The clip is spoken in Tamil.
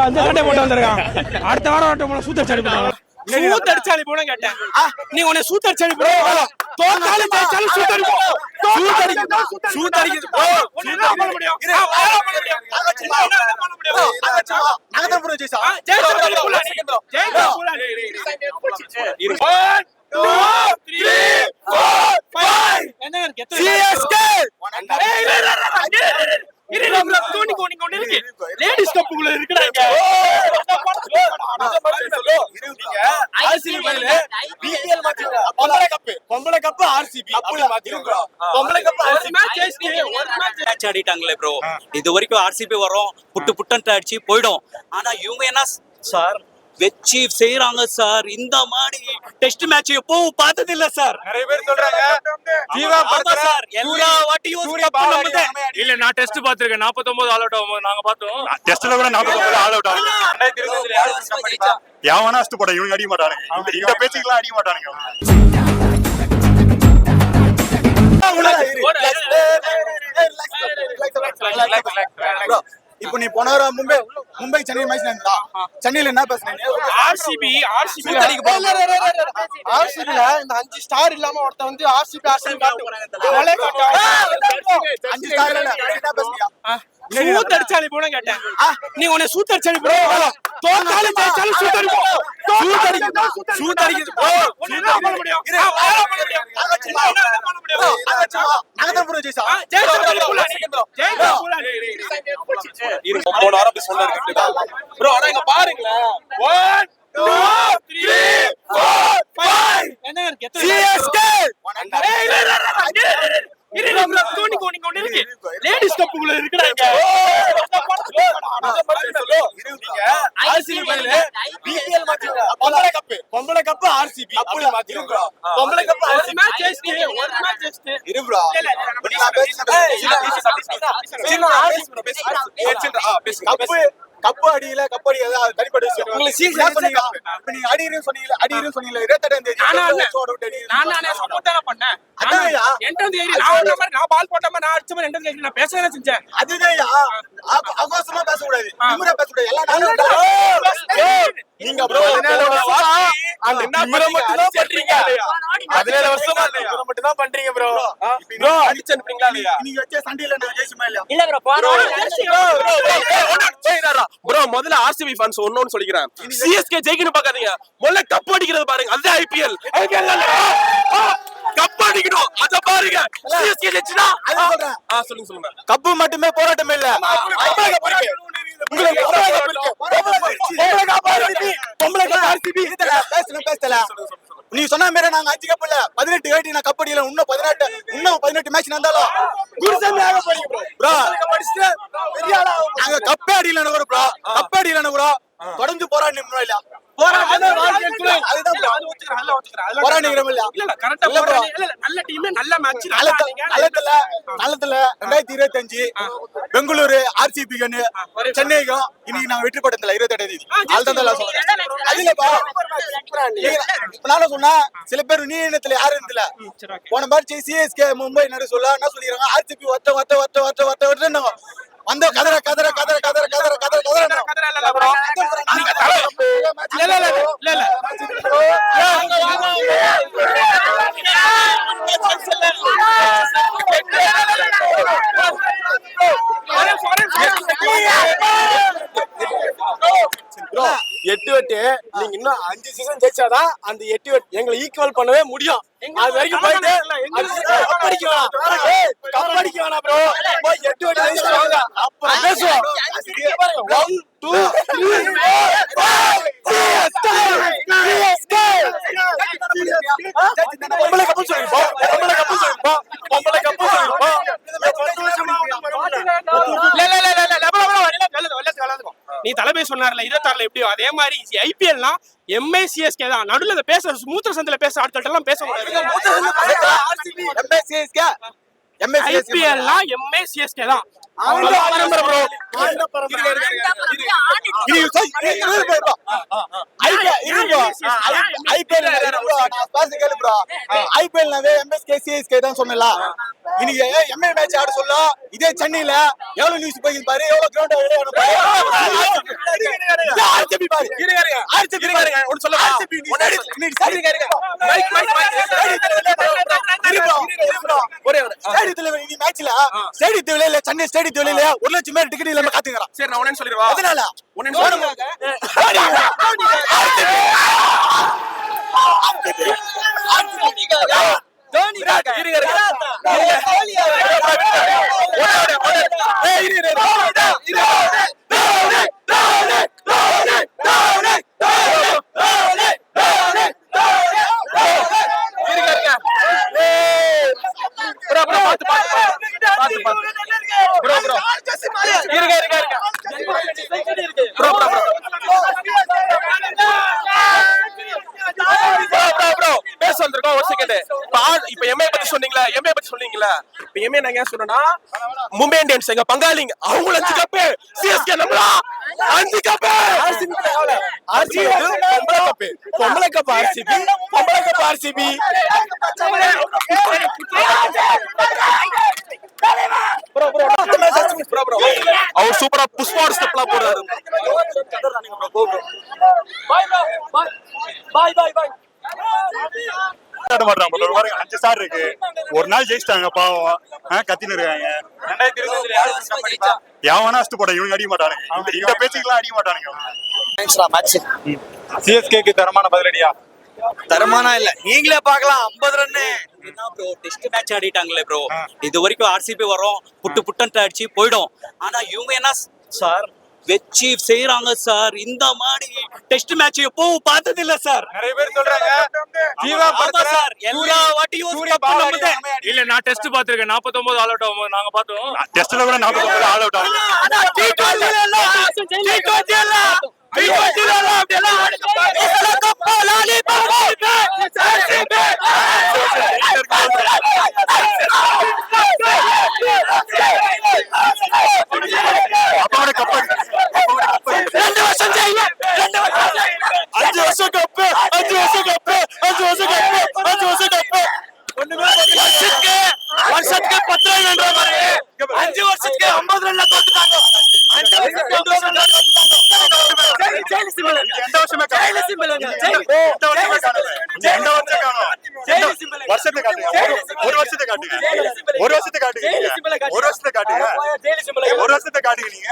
அந்த கட்டை போட்டு வந்திருக்கான். அடுத்த வாரம் சூத்தடிச்சாடி போடுவாங்க. சூத்தடிச்சாடி போட கேட்டேன். நீ உன்னை சூத்தடிச்சாடி போட தோத்தாலும் ஜெயிச்சாலும் சூத்தடிப்போம். சூத்தடிக்கிறது பண்ண முடியும். நாங்க தான் ப்ரோ ஜெயிச்சா. ஆடிட்டாங்களே ப்ரோ. இது வரைக்கும் ஆர்சிபி வரும் புட்டு புட்டு அடிச்சு போயிடும். ஆனா இவங்க என்ன சார் வெச்சி செய்யறாங்க சார். இந்த மாதிரி டெஸ்ட் மேட்ச் எப்பவும் பார்த்தது இல்ல சார். நிறைய பேர் சொல்றாங்க சார் எல்லா வாட்டியும் இல்ல நான் டெஸ்ட் பாத்துருக்கேன். 49 ஆல் அவுட் ஆகும். நாங்க பார்த்தோம் டெஸ்ட்ல கூட 49 ஆல் அவுட் ஆகும். 2020 யாரு யாவனா அஸ்ட் போட இவங்க அடிக்க மாட்டானுங்க. இந்த பேச்சுக்குலாம் அடிக்க மாட்டானுங்க. இப்போ நீ போன வாரம் மும்பை சென்னை மேட்ச் நடந்தா. சென்னையில என்ன பேசுனீங்க? ஆர்சிபி இந்த 5 ஸ்டார் இல்லாம ஒருத்த வந்து ஆர்சிபி காட்டு 5 ஸ்டார் இல்ல என்ன பேசுனீங்க? சூத்தடிச்சாடி போட கேட்டேன். நீ உன்னை சூத்தடிச்சாடி போட தோத்தாலும் ஜெயிச்சாலும் சூத்தடிப்போம். சூத்தடிக்கிறது பண்ண முடியும். நாங்க தான் ப்ரோ ஜெயிச்சா. போன வாரம் போய் சொன்னாரு ப்ரோ. ஆனா இங்க பாருங்களேன். 1 2 3 4 5 என்ன இருக்கு? சிஎஸ்கே லேடிஸ் கப்புக்குள்ள இருக்குறாங்க. பிபிஎல் மேட்ச் பொம்பளை கப் ஆர்சிபி அப்படி மாத்திருங்க. பொம்பளை கப் ஆர்சிபி மேட்ச் ஜெயிச்சு ஒரு மேட்ச் ஜெயிச்சு இரு ப்ரோ. கப்பு அடியில கப்பு அடியாத தனிப்பட்ட விஷயம். உங்களுக்கு சீரியஸா சொன்னீங்க. நீங்க அடியிரும் சொன்னீங்க. 28 தேதி நானே சப்போர்ட் தான பண்ணேன். அதான்யா என்ட்ரன்ஸ் ஏறி நான் பால் போட்டமா நான் அடிச்சமா என்ட்ரன்ஸ் ஏறி நான் பேசவே செஞ்சேன். அதுதான்யா அவகாசமா பேச கூடாது. திமிரா பேச கூடாது. எல்லாம் நானும் நீங்க ப்ரோ அந்த திமிரா மட்டும் தான் பண்றீங்க. 17 வருஷமா திமிரா மட்டும் தான் பண்றீங்க ப்ரோ. ப்ரோ அடிச்சு அனுப்புறீங்களா இல்லையா? நீங்க வச்ச சண்டையில நான் ஜெயிச்சுமா இல்லையா? இல்ல ப்ரோ ப்ரோ முதல்ல ஆர்சிபி ஃபேன்ஸ் ஒண்ணு சொல்லிக்கிறேன். சிஎஸ்கே ஜெயிக்கணும் பாக்காதீங்க. முதல்ல கப் அடிக்கிறது பாருங்க. அதுதான் ஐபிஎல். கப் அடிக்கணும் அத பாருங்க. சிஎஸ்கே ஜெயிச்சா சொல்லுங்க. கப்பு மட்டுமே போராட்டம் இல்ல. நீ சொன்ன மாதிரி நாங்க 5 கப் இல்ல 18 கட்டி நான் கப் அடிக்கல. இன்னும் 18 மேட்ச் நடந்தாலும் குருசாமி ஆக போறீங்க ப்ரோ. நாங்க கப்பே அடிக்கலன்னு கூட ப்ரோ. கப் அடிக்கலன்னு கூட தொடர்ந்து போராடினோம் இல்ல. போராடிக்கிறோம் இல்ல. இல்ல கரெக்ட்டா இல்ல நல்ல டீம் நல்ல மேட்ச் நல்லத்துல 2025 பெங்களூரு ஆர்சிபி கண்ணு சென்னைக்கும் இன்னைக்கு நாங்க வெற்றி பட்டதுல 28 தேதி அதுதான் சொல்றேன். அதுலப்பா நானும் சொன்னா சில பேர் நீ இனத்துல யாரும் இருந்தல போன மாதிரி சிஎஸ்கே மும்பை நடு சொல்ல என்ன சொல்லிடுறாங்க. ஆர்சிபி ஒத்த வந்த கதற கதற கதற கதற கதற கதற கதற கதற இல்ல ப்ரோ. இல்ல எட்டு வெட்டு நீங்க இன்னும் 5 சீசன் ஜெயிச்சாதான் அந்த 8 வெட்டு எங்களை ஈக்குவல் பண்ணவே முடியும். அது வரைக்கும் போயிட்டு கப்படிக்க வேணாம் ப்ரோ. போய் 8 வெட்டு ஜெயிச்சு வாங்க. அப்புறம் பேசுவோம். 1 2 நீ தலைமை சொன்னார்ல 26ல எப்படியோ அதே மாதிரி ஐபிஎல்னா எம்ஐசிஎஸ்கே தான். நடுவுல பேச மூத்திர சந்தில பேச அடுத்த எல்லாம் பேச முடியாது. ஐபிஎல்னா எம்ஐசிஎஸ்கே தான். இதே சென்னையில எவ்வளவு நியூஸ் போய் பாரு. எவ்வளவு கிரௌண்ட் பாரு. RCB பாருங்க. ஒன்னு சொல்ல RCB முன்னாடி ஸ்டேடியத்துல இன்னி மேட்ச்ல ஸ்டேடியத்துல இல்ல சென்னை ஸ்டேடியத்துல இல்ல 1 லட்சம் பேர் டிக்கெட் இல்லாம காத்துங்கறான். சரி நான் உடனே சொல்லிடுவா அதனால இப்ப எம்ஏ பத்தி சொன்னீங்களா இப்ப எம்ஏ நான் ஏன் சொன்னா மும்பை இந்தியன்ஸ் எங்க பங்காளிங்க அவங்கள 5 கப் சிஎஸ்கே நம்மளா 5 கப் பொம்பளை கப் RCB அவர் சூப்பரா புஷ்பா ஸ்டெப்லாம் போடுறாரு அஞ்சு ஸ்டார் இருக்கு ஒரு நாள் ஜெயிச்சிட்டாங்க பாவம் கத்தின்னு இருக்காங்க 2020 எவனா அஸ்ட் போட இவங்க அடிக்க மாட்டானுங்க இந்த பேச்சுக்கெல்லாம் அடிக்க மாட்டானுங்க சிஎஸ்கேக்கு தரமான பதிலடியா தரமானா இல்ல நீங்களே பார்க்கலாம் 50 ரன்னு என்ன ப்ரோ டெஸ்ட் மேட்ச் ஆடிட்டாங்களே ப்ரோ இது வரைக்கும் ஆர்சிபி வரும் புட்டு அடிச்சு போயிடும் ஆனா இவங்க என்ன சார் வெச்சி செய்யறாங்க சார் இந்த மாதிரி டெஸ்ட் மேட்ச் எப்போ பார்த்தது இல்ல சார் நிறைய பேர் சொல்றாங்க ஜீவா சார் எல்லா வாட்டியும் இல்ல நான் டெஸ்ட் பாத்துர்க்கேன் 49 ஆல் அவுட் ஆகும் நாங்க பார்த்தோம் டெஸ்ட்ல கூட 49 ஆல் அவுட் ஆகும் அப்போட கப் 2 வருஷம் ஜெயிங்க 2 வருஷம் 5 வருஷம் கப் 5 வருஷம் கப் 5 வருஷம் கப் வருஷத்துக்கு 10 ரன் என்ற மாதிரி 5 வருஷத்துக்கு 50 ரன்ல தோத்துட்டாங்க 5 வருஷத்துக்கு எந்த வருஷமே வருஷத்தை காட்டுங்க ஒரு வருஷத்தை காட்டுங்க ஒரு வருஷத்தை காட்டுங்க நீங்க